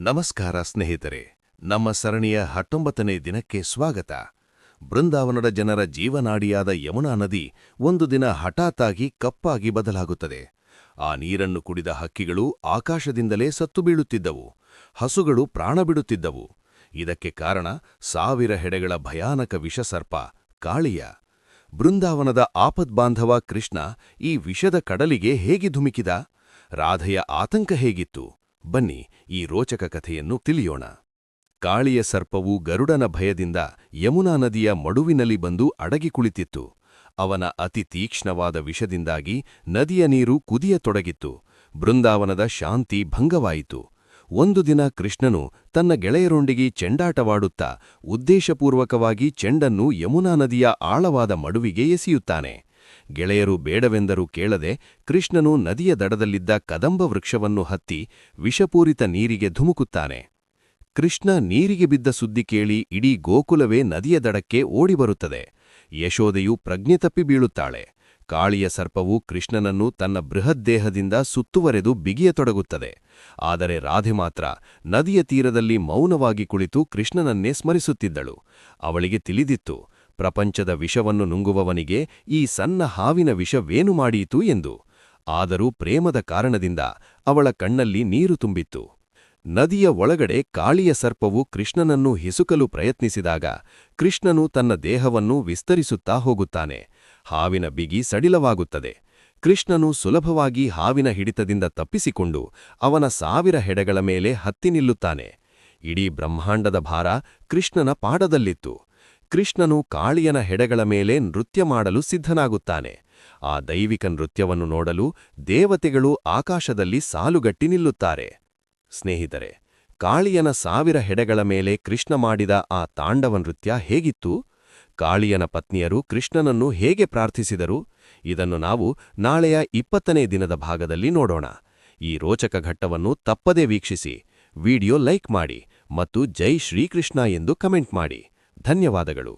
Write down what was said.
ನಮಸ್ಕಾರ ಸ್ನೇಹಿತರೆ, ನಮ್ಮ ಸರಣಿಯ 19ನೇ ದಿನಕ್ಕೆ ಸ್ವಾಗತ. ಬೃಂದಾವನದ ಜನರ ಜೀವನಾಡಿಯಾದ ಯಮುನಾ ನದಿ ಒಂದು ದಿನ ಹಠಾತ್ತಾಗಿ ಕಪ್ಪಾಗಿ ಬದಲಾಗುತ್ತದೆ. ಆ ನೀರನ್ನು ಕುಡಿದ ಹಕ್ಕಿಗಳು ಆಕಾಶದಿಂದಲೇ ಸತ್ತು ಬೀಳುತ್ತಿದ್ದವು. ಹಸುಗಳು ಪ್ರಾಣ ಬಿಡುತ್ತಿದ್ದವು. ಇದಕ್ಕೆ ಕಾರಣ 1000 ಹೆಡೆಗಳ ಭಯಾನಕ ವಿಷಸರ್ಪ ಕಾಳಿಯ. ಬೃಂದಾವನದ ಆಪದ್ಬಾಂಧವ ಕೃಷ್ಣ ಈ ವಿಷದ ಕಡಲಿಗೆ ಹೇಗೆ ಧುಮುಕಿದ? ರಾಧೆಯ ಆತಂಕ ಹೇಗಿತ್ತು? ಬನ್ನಿ ಈ ರೋಚಕ ಕಥೆಯನ್ನು ತಿಳಿಯೋಣ. ಕಾಳಿಯ ಸರ್ಪವು ಗರುಡನ ಭಯದಿಂದ ಯಮುನಾ ನದಿಯ ಮಡುವಿನಲ್ಲಿ ಬಂದು ಅಡಗಿ ಕುಳಿತಿತ್ತು. ಅವನ ಅತಿ ತೀಕ್ಷ್ಣವಾದ ವಿಷದಿಂದಾಗಿ ನದಿಯ ನೀರು ಕುದಿಯತೊಡಗಿತ್ತು. ಬೃಂದಾವನದ ಶಾಂತಿ ಭಂಗವಾಯಿತು. ಒಂದು ದಿನ ಕೃಷ್ಣನು ತನ್ನ ಗೆಳೆಯರೊಂದಿಗೆ ಚೆಂಡಾಟವಾಡುತ್ತಾ ಉದ್ದೇಶಪೂರ್ವಕವಾಗಿ ಚೆಂಡನ್ನು ಯಮುನಾ ನದಿಯ ಆಳವಾದ ಮಡುವಿಗೆ ಎಸೆಯುತ್ತಾನೆ. ಗೆಳೆಯರು ಬೇಡವೆಂದರೂ ಕೇಳದೆ ಕೃಷ್ಣನು ನದಿಯ ದಡದಲ್ಲಿದ್ದ ಕದಂಬ ವೃಕ್ಷವನ್ನು ಹತ್ತಿ ವಿಷಪೂರಿತ ನೀರಿಗೆ ಧುಮುಕುತ್ತಾನೆ. ಕೃಷ್ಣ ನೀರಿಗೆ ಬಿದ್ದ ಸುದ್ದಿ ಕೇಳಿ ಇಡೀ ಗೋಕುಲವೇ ನದಿಯ ದಡಕ್ಕೆ ಓಡಿಬರುತ್ತದೆ. ಯಶೋದೆಯು ಪ್ರಜ್ಞೆ ತಪ್ಪಿ ಬೀಳುತ್ತಾಳೆ. ಕಾಳಿಯ ಸರ್ಪವು ಕೃಷ್ಣನನ್ನು ತನ್ನ ಬೃಹದ್ದೇಹದಿಂದ ಸುತ್ತುವರೆದು ಬಿಗಿಯತೊಡಗುತ್ತದೆ. ಆದರೆ ರಾಧೆ ಮಾತ್ರ ನದಿಯ ತೀರದಲ್ಲಿ ಮೌನವಾಗಿ ಕುಳಿತು ಕೃಷ್ಣನನ್ನೇ ಸ್ಮರಿಸುತ್ತಿದ್ದಳು. ಅವಳಿಗೆ ತಿಳಿದಿತ್ತು, ಪ್ರಪಂಚದ ವಿಷವನ್ನು ನುಂಗುವವನಿಗೆ ಈ ಸಣ್ಣ ಹಾವಿನ ವಿಷವೇನು ಮಾಡೀತು ಎಂದು. ಆದರೂ ಪ್ರೇಮದ ಕಾರಣದಿಂದ ಅವಳ ಕಣ್ಣಲ್ಲಿ ನೀರು ತುಂಬಿತ್ತು. ನದಿಯ ಒಳಗಡೆ ಕಾಳಿಯ ಸರ್ಪವು ಕೃಷ್ಣನನ್ನು ಹಿಸುಕಲು ಪ್ರಯತ್ನಿಸಿದಾಗ ಕೃಷ್ಣನು ತನ್ನ ದೇಹವನ್ನು ವಿಸ್ತರಿಸುತ್ತಾ ಹೋಗುತ್ತಾನೆ. ಹಾವಿನ ಬಿಗಿ ಸಡಿಲವಾಗುತ್ತದೆ. ಕೃಷ್ಣನು ಸುಲಭವಾಗಿ ಹಾವಿನ ಹಿಡಿತದಿಂದ ತಪ್ಪಿಸಿಕೊಂಡು ಅವನ 1000 ಹೆಡೆಗಳ ಮೇಲೆ ಹತ್ತಿ ನಿಲ್ಲುತ್ತಾನೆ. ಇಡೀ ಬ್ರಹ್ಮಾಂಡದ ಭಾರ ಕೃಷ್ಣನ ಪಾದದಲ್ಲಿತ್ತು. ಕೃಷ್ಣನು ಕಾಳಿಯನ ಹೆಡೆಗಳ ಮೇಲೆ ನೃತ್ಯ ಮಾಡಲು ಸಿದ್ಧನಾಗುತ್ತಾನೆ. ಆ ದೈವಿಕ ನೃತ್ಯವನ್ನು ನೋಡಲು ದೇವತೆಗಳು ಆಕಾಶದಲ್ಲಿ ಸಾಲುಗಟ್ಟಿ ನಿಲ್ಲುತ್ತಾರೆ. ಸ್ನೇಹಿತರೆ, ಕಾಳಿಯನ 1000 ಹೆಡೆಗಳ ಮೇಲೆ ಕೃಷ್ಣ ಮಾಡಿದ ಆ ತಾಂಡವ ನೃತ್ಯ ಹೇಗಿತ್ತು? ಕಾಳಿಯನ ಪತ್ನಿಯರು ಕೃಷ್ಣನನ್ನು ಹೇಗೆ ಪ್ರಾರ್ಥಿಸಿದರು? ಇದನ್ನು ನಾವು ನಾಳೆಯ 20ನೇ ದಿನದ ಭಾಗದಲ್ಲಿ ನೋಡೋಣ. ಈ ರೋಚಕ ಘಟ್ಟವನ್ನು ತಪ್ಪದೇ ವೀಕ್ಷಿಸಿ. ವಿಡಿಯೋ ಲೈಕ್ ಮಾಡಿ ಮತ್ತು ಜೈ ಶ್ರೀಕೃಷ್ಣ ಎಂದು ಕಮೆಂಟ್ ಮಾಡಿ. ಧನ್ಯವಾದಗಳು.